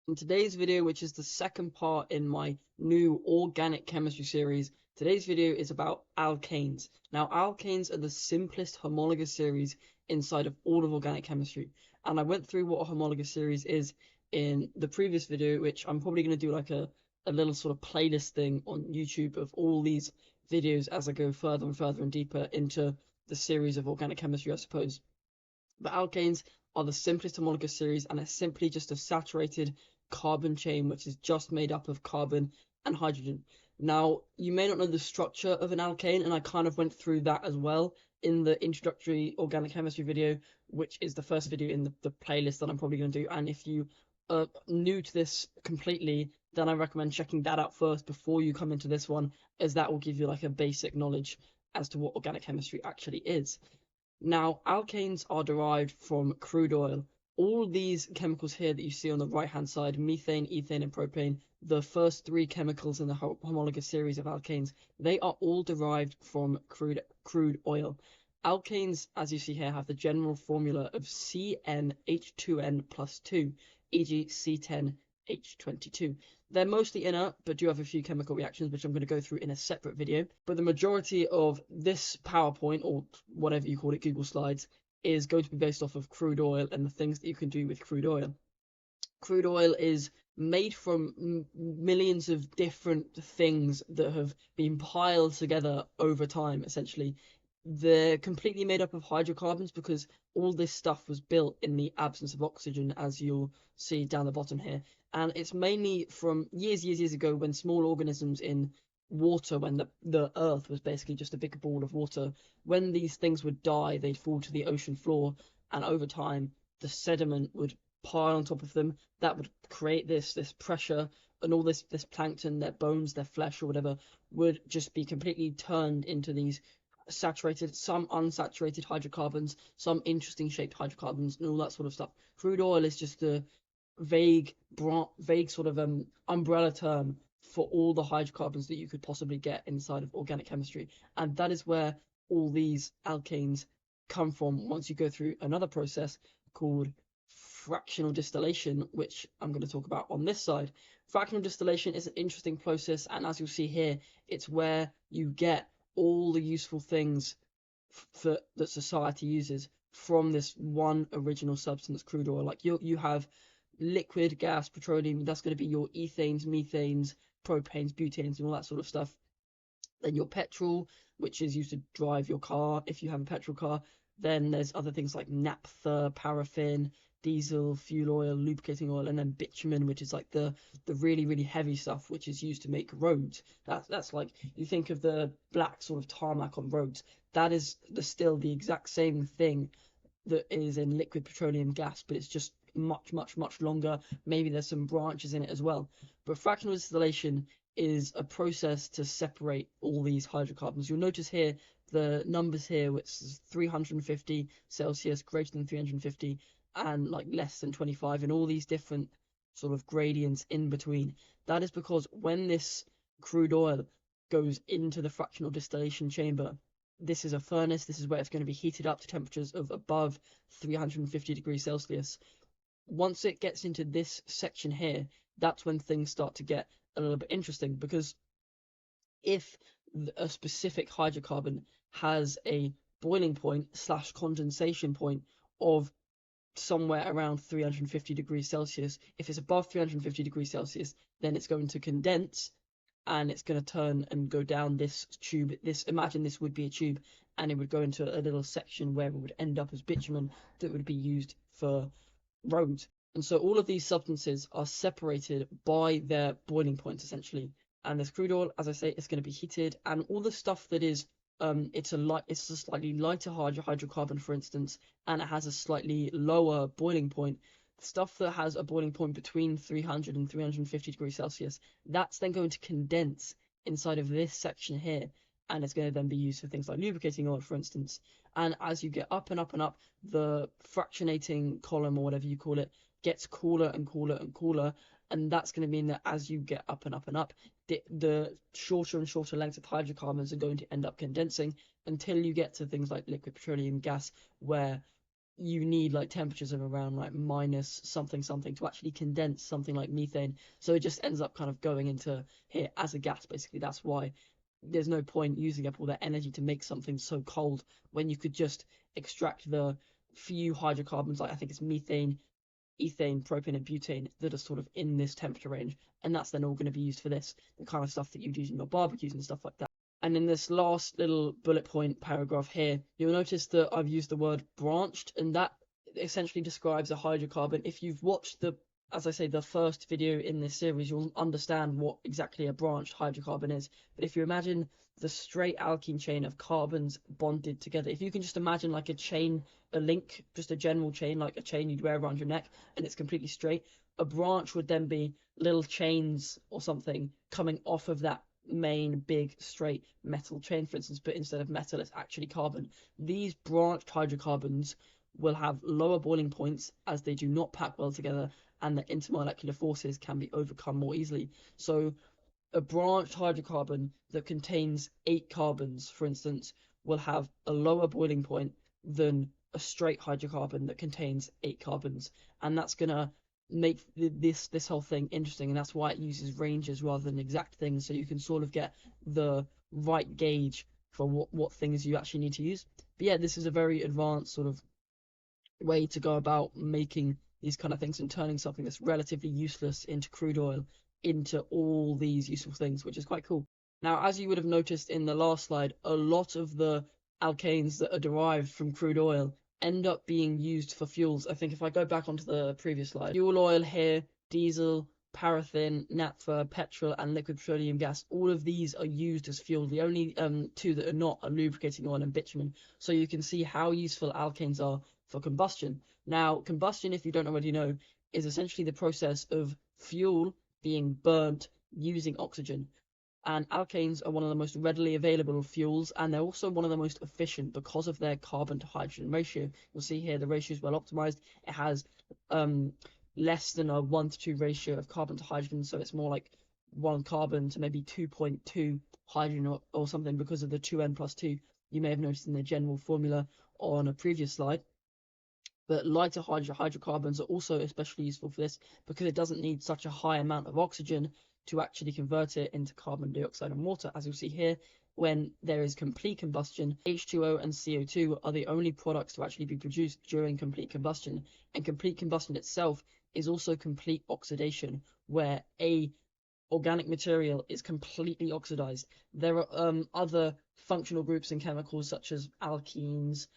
In today's video, which is the second part in my new organic chemistry series, today's video is about alkanes. Now, alkanes are the simplest homologous series inside of all of organic chemistry. And I went through what a homologous series is in the previous video, which I'm probably going to do like a little sort of playlist thing on YouTube of all these videos as I go further and further and deeper into the series of organic chemistry, I suppose. But alkanes are the simplest homologous series, and it's simply just a saturated carbon chain which is just made up of carbon and hydrogen. Now, you may not know the structure of an alkane, and I kind of went through that as well in the introductory organic chemistry video, which is the first video in the playlist that I'm probably going to do. And if you are new to this completely, then I recommend checking that out first before you come into this one, as that will give you like a basic knowledge as to what organic chemistry actually is. Now, alkanes are derived from crude oil. All these chemicals here that you see on the right-hand side, methane, ethane, and propane, the first three chemicals in the homologous series of alkanes, they are all derived from crude oil. Alkanes, as you see here, have the general formula of CnH2n plus 2, e.g. C10H22. They're mostly inert, but do have a few chemical reactions, which I'm going to go through in a separate video. But the majority of this PowerPoint, or whatever you call it, Google Slides, is going to be based off of crude oil and the things that you can do with crude oil. Crude oil is made from millions of different things that have been piled together over time, essentially. They're completely made up of hydrocarbons because all this stuff was built in the absence of oxygen, as you'll see down the bottom here. And it's mainly from years ago when small organisms in water, when the earth was basically just a big ball of water, when these things would die, they'd fall to the ocean floor, and over time, the sediment would pile on top of them. That would create this pressure, and all this plankton, their bones, their flesh, or whatever, would just be completely turned into these saturated, some unsaturated hydrocarbons, some interesting shaped hydrocarbons, and all that sort of stuff. Crude oil is just a vague sort of umbrella term for all the hydrocarbons that you could possibly get inside of organic chemistry, and that is where all these alkanes come from once you go through another process called fractional distillation, which I'm going to talk about on this side. Fractional distillation is an interesting process, and as you'll see here, it's where you get all the useful things that society uses from this one original substance, crude oil. Like you have liquid gas, petroleum, that's going to be your ethanes, methanes, propanes, butanes, and all that sort of stuff. Then your petrol, which is used to drive your car if you have a petrol car. Then there's other things like naphtha, paraffin, diesel, fuel oil, lubricating oil, and then bitumen, which is like the really heavy stuff, which is used to make roads. That's like you think of the black sort of tarmac on roads. That is still the exact same thing that is in liquid petroleum gas, but it's just much longer. Maybe there's some branches in it as well. But fractional distillation is a process to separate all these hydrocarbons. You'll notice here the numbers here, which is 350 Celsius, greater than 350, and like less than 25, and all these different sort of gradients in between. That is because when this crude oil goes into the fractional distillation chamber, this is a furnace. This is where it's going to be heated up to temperatures of above 350 degrees Celsius. Once it gets into this section here, that's when things start to get a little bit interesting, because if a specific hydrocarbon has a boiling point slash condensation point of somewhere around 350 degrees Celsius, if it's above 350 degrees Celsius, then it's going to condense and it's going to turn and go down this tube. Imagine this would be a tube, and it would go into a little section where it would end up as bitumen that would be used for roads. And so all of these substances are separated by their boiling points, essentially. And this crude oil, as I say, is going to be heated, and all the stuff that is it's a slightly lighter hydrocarbon, for instance, and it has a slightly lower boiling point. Stuff that has a boiling point between 300 and 350 degrees Celsius, that's then going to condense inside of this section here, and it's going to then be used for things like lubricating oil, for instance. And as you get up and up and up, the fractionating column, or whatever you call it, gets cooler and cooler, and that's going to mean that as you get up and up and up, the shorter and shorter lengths of hydrocarbons are going to end up condensing until you get to things like liquid petroleum gas, where you need like temperatures of around like minus something something to actually condense something like methane. So it just ends up kind of going into here as a gas, basically. That's why there's no point using up all that energy to make something so cold when you could just extract the few hydrocarbons, like I think it's methane, ethane, propane, and butane, that are sort of in this temperature range. And that's then all going to be used for this, the kind of stuff that you'd use in your barbecues and stuff like that. And in this last little bullet point paragraph here, you'll notice that I've used the word branched, and that essentially describes a hydrocarbon. If you've watched as I say, the first video in this series, you'll understand what exactly a branched hydrocarbon is. But if you imagine the straight alkene chain of carbons bonded together, if you can just imagine like a chain, a link, just a general chain, like a chain you'd wear around your neck, and it's completely straight, a branch would then be little chains or something coming off of that main big straight metal chain, for instance, but instead of metal, it's actually carbon. These branched hydrocarbons will have lower boiling points as they do not pack well together, and the intermolecular forces can be overcome more easily. So a branched hydrocarbon that contains 8 carbons, for instance, will have a lower boiling point than a straight hydrocarbon that contains 8 carbons, and that's gonna make this whole thing interesting, and that's why it uses ranges rather than exact things, so you can sort of get the right gauge for what things you actually need to use. But yeah, this is a very advanced sort of way to go about making these kind of things and turning something that's relatively useless into crude oil into all these useful things, which is quite cool. Now, as you would have noticed in the last slide, a lot of the alkanes that are derived from crude oil end up being used for fuels. I think if I go back onto the previous slide, fuel oil here, diesel, paraffin, naphtha, petrol, and liquid petroleum gas, all of these are used as fuel. The only two that are not are lubricating oil and bitumen. So you can see how useful alkanes are for combustion. Now, combustion, if you don't already know, is essentially the process of fuel being burnt using oxygen. And alkanes are one of the most readily available fuels, and they're also one of the most efficient because of their carbon to hydrogen ratio. You'll see here the ratio is well optimized. It has less than a 1:2 ratio of carbon to hydrogen, so it's more like 1 carbon to maybe 2.2 hydrogen or something because of the 2n+2 you may have noticed in the general formula on a previous slide. But lighter hydrocarbons are also especially useful for this because it doesn't need such a high amount of oxygen to actually convert it into carbon dioxide and water. As you'll see here, when there is complete combustion, H2O and CO2 are the only products to actually be produced during complete combustion. And complete combustion itself is also complete oxidation, where a organic material is completely oxidized. There are other functional groups in chemicals such as alkenes,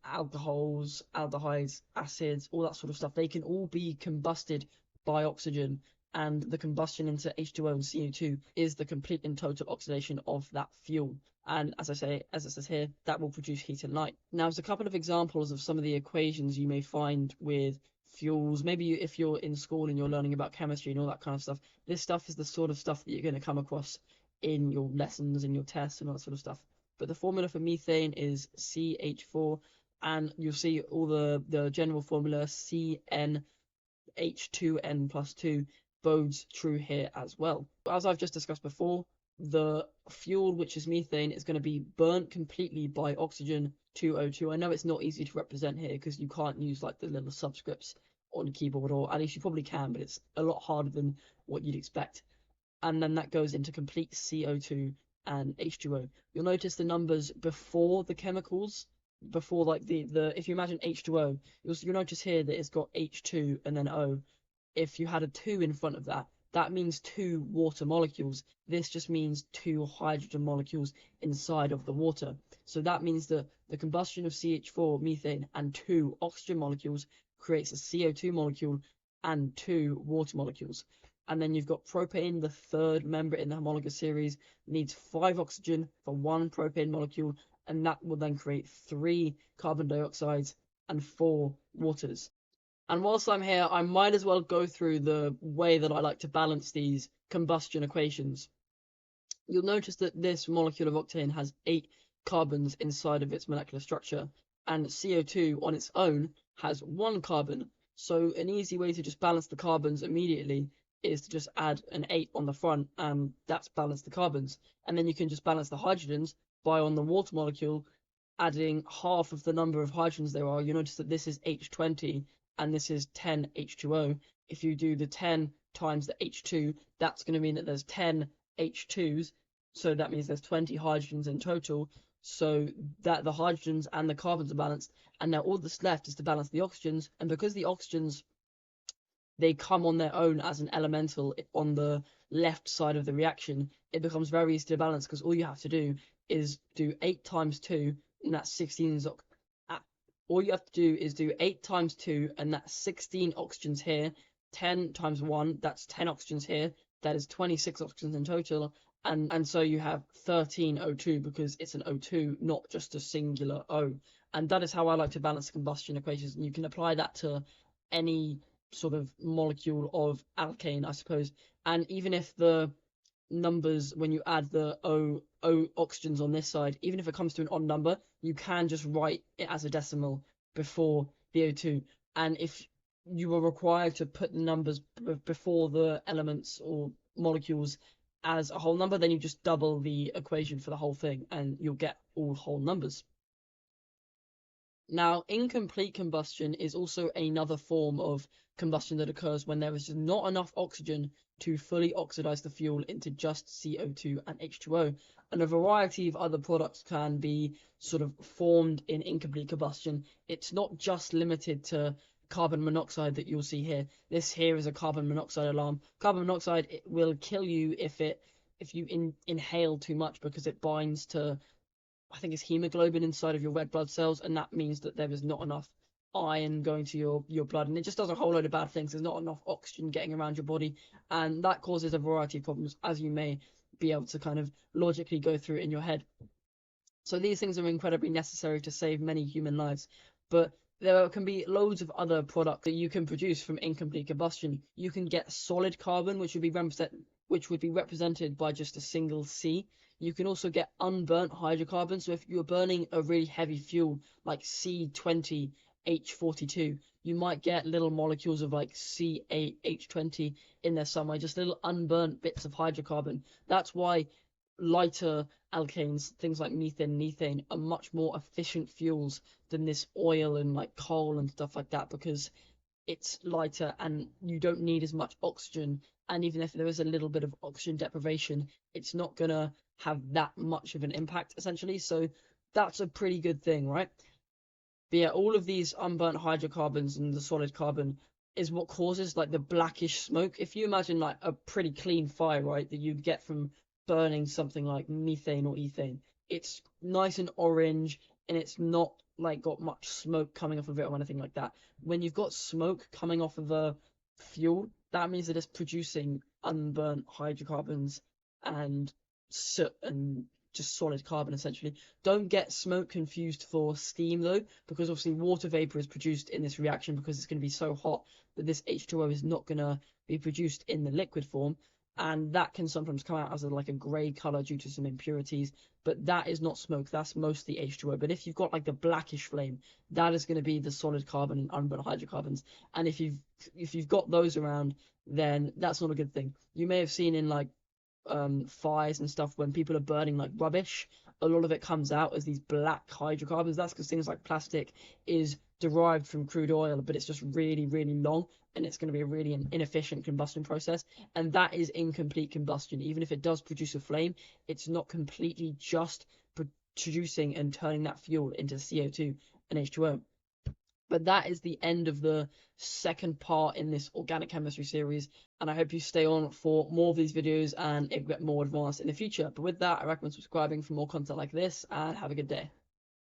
alcohols, aldehydes, acids, all that sort of stuff. They can all be combusted by oxygen, and the combustion into H2O and CO2 is the complete and total oxidation of that fuel. And as it says here, that will produce heat and light. Now, there's a couple of examples of some of the equations you may find with fuels. Maybe if you're in school and you're learning about chemistry and all that kind of stuff, this stuff is the sort of stuff that you're going to come across in your lessons and your tests and all that sort of stuff. But the formula for methane is CH4, and you'll see all the general formula CnH2n+2 bodes true here as well. As I've just discussed before, the fuel, which is methane, is going to be burnt completely by oxygen to O2. I know it's not easy to represent here because you can't use like the little subscripts on the keyboard, or at least you probably can, but it's a lot harder than what you'd expect. And then that goes into complete CO2 and H2O. You'll notice the numbers before the chemicals, before like the if you imagine H2O, you'll notice here that it's got H2 and then O. If you had a 2 in front of that, that means 2 water molecules. This just means 2 hydrogen molecules inside of the water. So that means that the combustion of CH4, methane, and 2 oxygen molecules creates a CO2 molecule and 2 water molecules. And then you've got propane, the third member in the homologous series, needs 5 oxygen for 1 propane molecule, and that will then create 3 carbon dioxides and 4 waters. And whilst I'm here, I might as well go through the way that I like to balance these combustion equations. You'll notice that this molecule of octane has 8 carbons inside of its molecular structure, and CO2 on its own has 1 carbon. So an easy way to just balance the carbons immediately is to just add an 8 on the front, and that's balanced the carbons. And then you can just balance the hydrogens by on the water molecule adding half of the number of hydrogens there are, you notice that this is H20 and this is 10 H2O. If you do the 10 times the H2, that's going to mean that there's 10 H2s, so that means there's 20 hydrogens in total, so that the hydrogens and the carbons are balanced, and now all that's left is to balance the oxygens, and because the oxygens, they come on their own as an elemental on the left side of the reaction, it becomes very easy to balance because all you have to do is do 8 times 2, and that's 16 all you have to do is do 8 times 2, and that's 16 oxygens here. 10 times 1, that's 10 oxygens here. That is 26 oxygens in total. And so you have 13 O2 because it's an O2, not just a singular O. And that is how I like to balance combustion equations. And you can apply that to any sort of molecule of alkane, I suppose. And even if the numbers, when you add the O oxygens on this side, even if it comes to an odd number, you can just write it as a decimal before the O2. And if you were required to put the numbers before the elements or molecules as a whole number, then you just double the equation for the whole thing and you'll get all whole numbers. Now, incomplete combustion is also another form of combustion that occurs when there is just not enough oxygen to fully oxidize the fuel into just CO2 and H2O. And a variety of other products can be sort of formed in incomplete combustion. It's not just limited to carbon monoxide that you'll see here. This here is a carbon monoxide alarm. Carbon monoxide, it will kill you if you inhale too much because it binds to, I think it's hemoglobin inside of your red blood cells, and that means that there is not enough iron going to your blood, and it just does a whole load of bad things. There's not enough oxygen getting around your body, and that causes a variety of problems, as you may be able to kind of logically go through in your head. So these things are incredibly necessary to save many human lives, but there can be loads of other products that you can produce from incomplete combustion. You can get solid carbon, which would be represented by just a single C. You can also get unburnt hydrocarbons. So if you're burning a really heavy fuel like C20H42, you might get little molecules of like C8H20 in there somewhere, just little unburnt bits of hydrocarbon. That's why lighter alkanes, things like methane, are much more efficient fuels than this oil and like coal and stuff like that, because it's lighter and you don't need as much oxygen. And even if there is a little bit of oxygen deprivation, it's not gonna have that much of an impact essentially. So that's a pretty good thing, right? But yeah, all of these unburnt hydrocarbons and the solid carbon is what causes like the blackish smoke. If you imagine like a pretty clean fire, right, that you'd get from burning something like methane or ethane, it's nice and orange and it's not like got much smoke coming off of it or anything like that. When you've got smoke coming off of a fuel, that means that it's producing unburnt hydrocarbons and soot and just solid carbon essentially. Don't get smoke confused for steam though, because obviously water vapor is produced in this reaction because it's going to be so hot that this H2O is not going to be produced in the liquid form, and that can sometimes come out as like a grey color due to some impurities, but that is not smoke, that's mostly H2O. But if you've got like the blackish flame, that is going to be the solid carbon and unburnt hydrocarbons, and if you've got those around, then that's not a good thing. You may have seen in like fires and stuff when people are burning like rubbish, a lot of it comes out as these black hydrocarbons. That's because things like plastic is derived from crude oil, but it's just really, really long, and it's going to be a really inefficient combustion process, and that is incomplete combustion. Even if it does produce a flame, it's not completely just producing and turning that fuel into CO2 and H2O. But that is the end of the second part in this organic chemistry series, and I hope you stay on for more of these videos and it get more advanced in the future. But with that, I recommend subscribing for more content like this, and have a good day.